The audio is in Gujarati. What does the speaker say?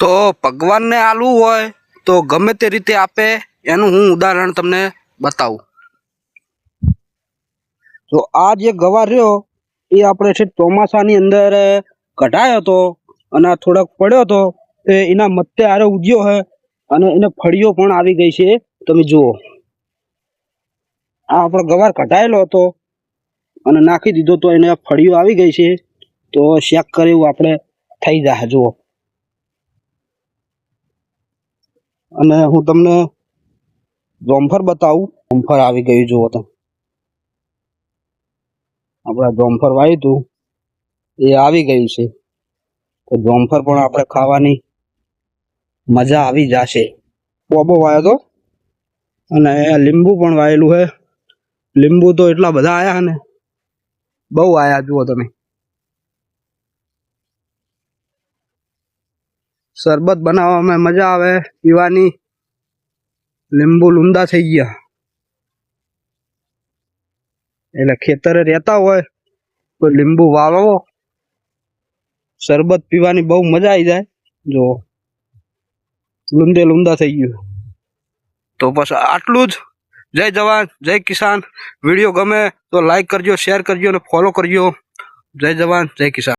તો ભગવાનને આલવું હોય તો ગમે તે રીતે આપે, એનું હું ઉદાહરણ તમને બતાવું. તો આ જે ગવાર રહ્યો એ આપણે છે ચોમાસાની અંદર કઢાયો હતો અને થોડોક પડ્યો હતો, એના મત્તે આરે ઉગ્યો છે અને એને ફળીઓ પણ આવી ગઈ છે. તમે જુઓ, આ આપણો ગવાર કઢાયેલો હતો અને નાખી દીધો તો એને ફળીઓ આવી ગઈ છે. તો શેક કરે એવું આપણે થઈ જાય. જુઓ, અને હું તમને જોમફળ બતાવું. જોમફળ આવી ગયું. જુઓ તમે, આપણા જોમફળ વાવ્યું હતું એ આવી ગયું છે. તો જોમફળ પણ આપણે ખાવાની મજા આવી જશે. પોપો વાવ્યો હતો અને લીંબુ પણ વાવેલું છે. લીંબુ તો એટલા બધા આયા ને, બહુ આયા. જુઓ તમે, શરબત બનાવવામાં મજા આવે પીવાની. લીંબુ લૂંદા થઈ ગયા એટલે ખેતરે રહેતા હોય તો લીંબુ વાવો, શરબત પીવાની બહુ મજા આવી જાય. જો લૂંદે લૂંદા થઈ ગયું. તો બસ આટલું જ. જય જવાન, જય કિસાન. વિડીયો ગમે તો લાઈક કરજો, શેર કરજો અને ફોલો કરજો. જય જવાન, જય કિસાન.